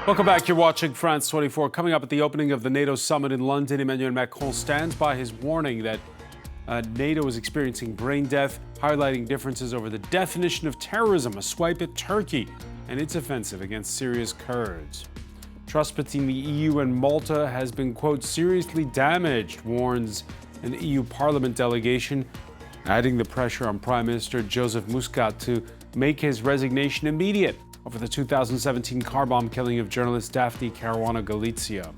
Welcome back. You're watching France 24. Coming up at the opening of the NATO summit in London, Emmanuel Macron stands by his warning that NATO is experiencing brain death, highlighting differences over the definition of terrorism, a swipe at Turkey and its offensive against Syria's Kurds. Trust between the EU and Malta has been, quote, seriously damaged, warns an EU Parliament delegation, adding the pressure on Prime Minister Joseph Muscat to make his resignation immediate over the 2017 car bomb killing of journalist Daphne Caruana Galizia.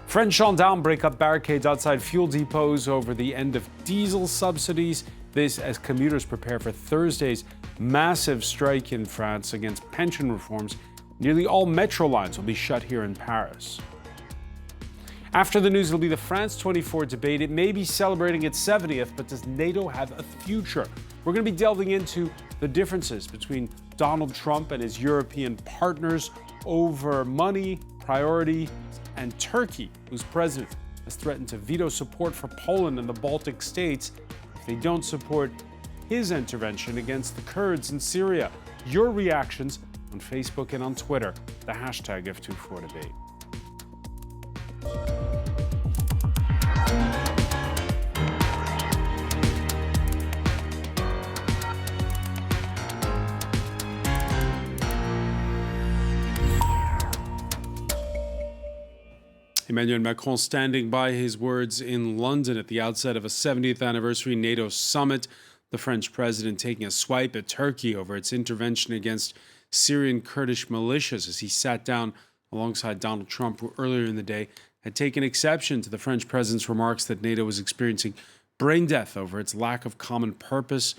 French gendarmes break up barricades outside fuel depots over the end of diesel subsidies. This as commuters prepare for Thursday's massive strike in France against pension reforms. Nearly all metro lines will be shut here in Paris. After the news, it'll be the France 24 debate. It may be celebrating its 70th, but does NATO have a future? We're going to be delving into the differences between Donald Trump and his European partners over money, priority, and Turkey, whose president has threatened to veto support for Poland and the Baltic states if they don't support his intervention against the Kurds in Syria. Your reactions on Facebook and on Twitter, the hashtag F24Debate. Emmanuel Macron standing by his words in London at the outset of a 70th anniversary NATO summit. The French president taking a swipe at Turkey over its intervention against Syrian Kurdish militias as he sat down alongside Donald Trump, who earlier in the day had taken exception to the French president's remarks that NATO was experiencing brain death over its lack of common purpose.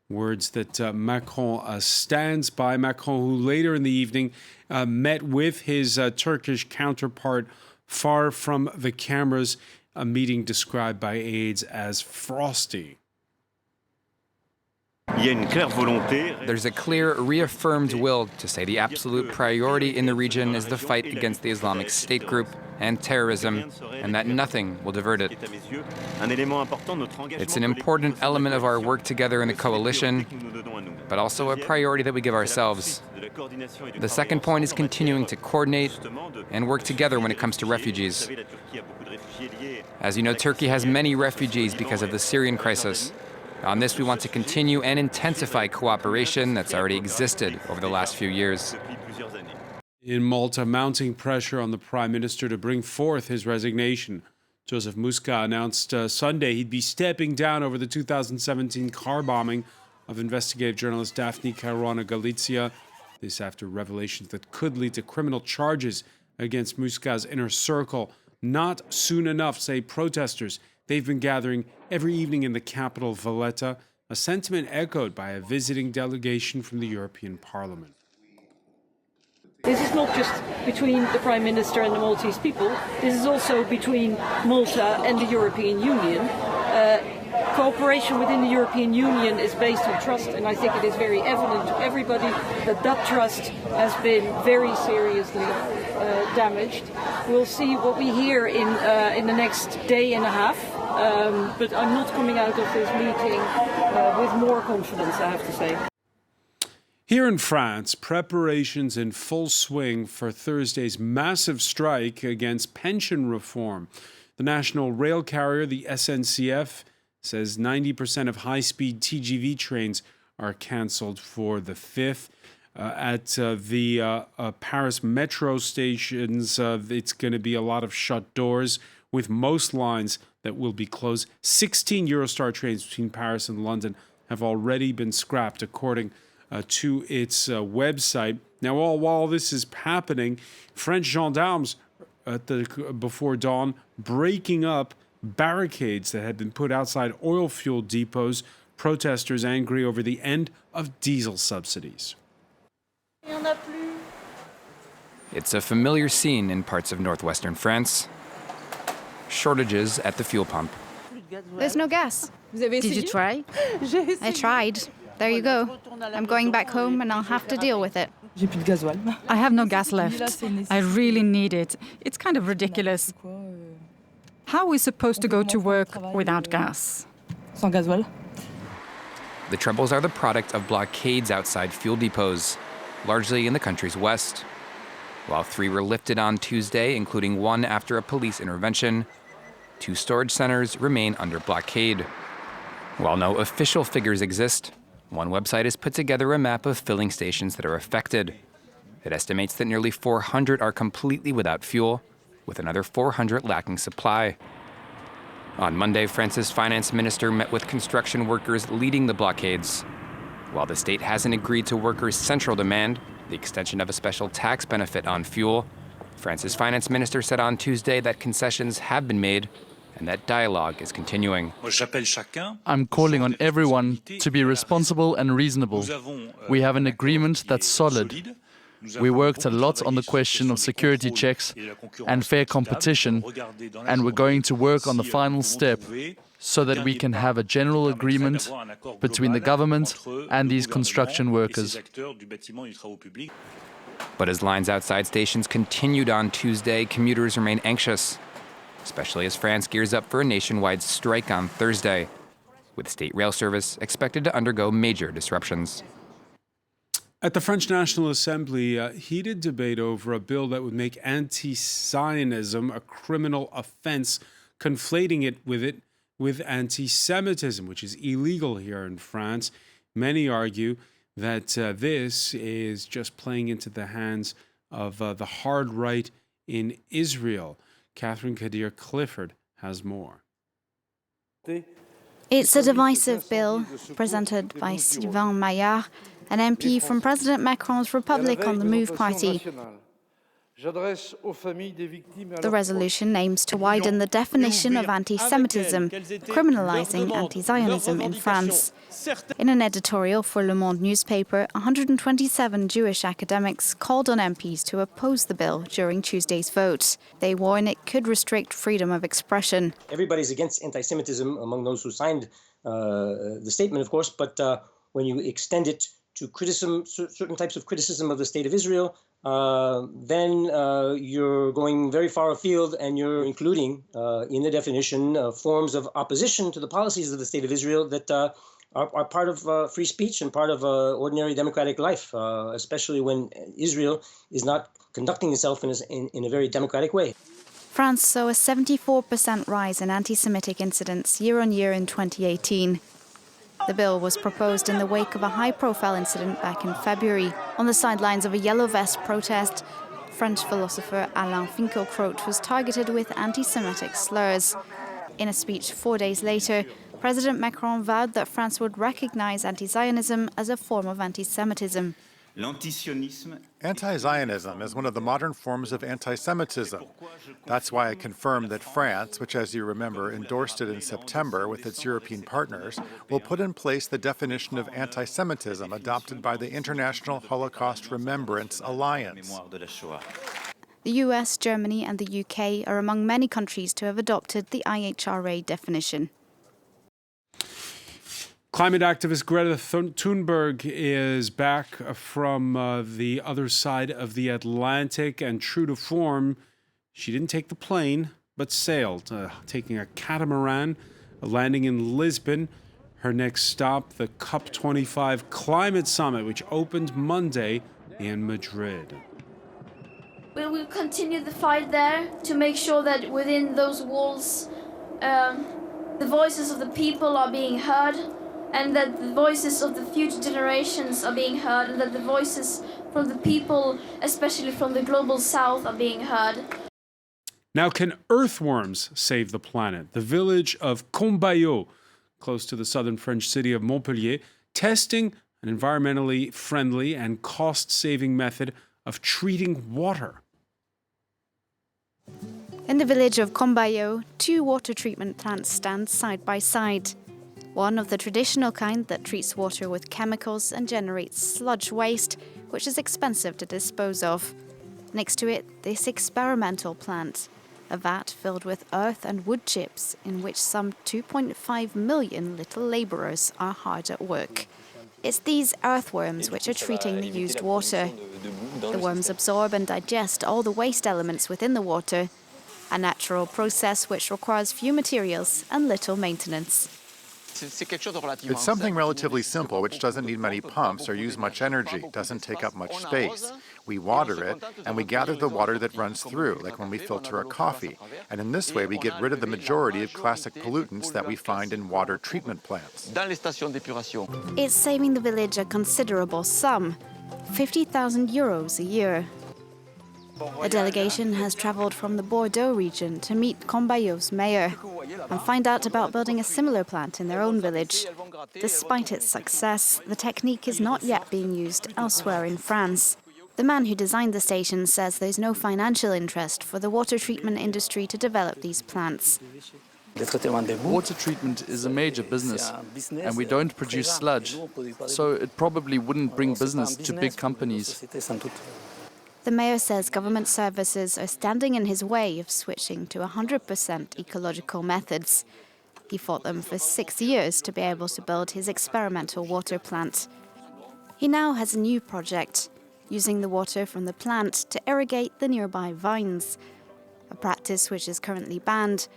Words that Macron stands by. Macron, who later in the evening met with his Turkish counterpart far from the cameras, a meeting described by aides as frosty. There's a clear, reaffirmed will to say the absolute priority in the region is the fight against the Islamic State group and terrorism, and that nothing will divert it. It's an important element of our work together in the coalition, but also a priority that we give ourselves. The second point is continuing to coordinate and work together when it comes to refugees. As you know, Turkey has many refugees because of the Syrian crisis. On this, we want to continue and intensify cooperation that's already existed over the last few years. In Malta, mounting pressure on the Prime Minister to bring forth his resignation. Joseph Muscat announced Sunday he'd be stepping down over the 2017 car bombing of investigative journalist Daphne Caruana Galizia. This after revelations that could lead to criminal charges against Muscat's inner circle. Not soon enough, say protesters. They've been gathering every evening in the capital, Valletta, a sentiment echoed by a visiting delegation from the European Parliament. This is not just between the Prime Minister and the Maltese people. This is also between Malta and the European Union. Cooperation within the European Union is based on trust, and I think it is very evident to everybody that that trust has been very seriously damaged. We'll see what we hear in the next day and a half, but I'm not coming out of this meeting with more confidence, I have to say. Here in France, preparations in full swing for Thursday's massive strike against pension reform. The national rail carrier, the SNCF, says 90% of high-speed TGV trains are cancelled for the 5th. At the Paris metro stations, it's going to be a lot of shut doors, with most lines that will be closed. 16 Eurostar trains between Paris and London have already been scrapped, according to its website. Now, while this is happening, French gendarmes before dawn breaking up barricades that had been put outside oil fuel depots, protesters angry over the end of diesel subsidies. It's a familiar scene in parts of northwestern France. Shortages at the fuel pump. There's no gas. Did you try? I tried. There you go. I'm going back home and I'll have to deal with it. I have no gas left. I really need it. It's kind of ridiculous. How are we supposed to go to work without gas? The troubles are the product of blockades outside fuel depots, largely in the country's west. While 3 were lifted on Tuesday, including 1 after a police intervention, 2 storage centers remain under blockade. While no official figures exist, one website has put together a map of filling stations that are affected. It estimates that nearly 400 are completely without fuel, with another 400 lacking supply. On Monday, France's finance minister met with construction workers leading the blockades. While the state hasn't agreed to workers' central demand, the extension of a special tax benefit on fuel, France's finance minister said on Tuesday that concessions have been made and that dialogue is continuing. I'm calling on everyone to be responsible and reasonable. We have an agreement that's solid. We worked a lot on the question of security checks and fair competition, and we're going to work on the final step so that we can have a general agreement between the government and these construction workers. But as lines outside stations continued on Tuesday, commuters remain anxious, especially as France gears up for a nationwide strike on Thursday, with state rail service expected to undergo major disruptions. At the French National Assembly, heated debate over a bill that would make anti-Zionism a criminal offense, conflating it with anti-Semitism, which is illegal here in France. Many argue that this is just playing into the hands of the hard right in Israel. Catherine Kadir-Clifford has more. It's a divisive bill presented by Sylvain Maillard, an MP from President Macron's Republic on the Move party. The resolution aims to widen the definition of anti-Semitism, criminalizing anti-Zionism in France. In an editorial for Le Monde newspaper, 127 Jewish academics called on MPs to oppose the bill during Tuesday's vote. They warn it could restrict freedom of expression. Everybody's against anti-Semitism among those who signed the statement, of course, but when you extend it to criticism, certain types of criticism of the state of Israel, then you're going very far afield and you're including in the definition forms of opposition to the policies of the state of Israel that are part of free speech and part of ordinary democratic life, especially when Israel is not conducting itself in a very democratic way. France saw a 74% rise in anti-Semitic incidents year on year in 2018. The bill was proposed in the wake of a high-profile incident back in February. On the sidelines of a yellow vest protest, French philosopher Alain Finkielkraut was targeted with anti-Semitic slurs. In a speech 4 days later, President Macron vowed that France would recognize anti-Zionism as a form of anti-Semitism. Anti-Zionism is one of the modern forms of anti-Semitism. That's why I confirmed that France, which, as you remember, endorsed it in September with its European partners, will put in place the definition of anti-Semitism adopted by the International Holocaust Remembrance Alliance. The US, Germany, and the UK are among many countries to have adopted the IHRA definition. Climate activist Greta Thunberg is back from the other side of the Atlantic, and true to form, she didn't take the plane, but sailed, taking a catamaran, landing in Lisbon. Her next stop, the COP25 Climate Summit, which opened Monday in Madrid. We will continue the fight there to make sure that within those walls, the voices of the people are being heard, and that the voices of the future generations are being heard, and that the voices from the people, especially from the global south, are being heard. Now, can earthworms save the planet? The village of Combayot, close to the southern French city of Montpellier, testing an environmentally friendly and cost-saving method of treating water. In the village of Combayot, 2 water treatment plants stand side by side. One of the traditional kind that treats water with chemicals and generates sludge waste, which is expensive to dispose of. Next to it, this experimental plant, a vat filled with earth and wood chips in which some 2.5 million little labourers are hard at work. It's these earthworms which are treating the used water. The worms absorb and digest all the waste elements within the water, a natural process which requires few materials and little maintenance. It's something relatively simple, which doesn't need many pumps or use much energy, doesn't take up much space. We water it, and we gather the water that runs through, like when we filter a coffee. And in this way, we get rid of the majority of classic pollutants that we find in water treatment plants. It's saving the village a considerable sum, 50,000 euros a year. A delegation has travelled from the Bordeaux region to meet Combayau's mayor and find out about building a similar plant in their own village. Despite its success, the technique is not yet being used elsewhere in France. The man who designed the station says there's no financial interest for the water treatment industry to develop these plants. Water treatment is a major business, and we don't produce sludge, so it probably wouldn't bring business to big companies. The mayor says government services are standing in his way of switching to 100% ecological methods. He fought them for 6 years to be able to build his experimental water plant. He now has a new project, using the water from the plant to irrigate the nearby vines, a practice which is currently banned,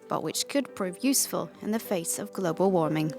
but which could prove useful in the face of global warming.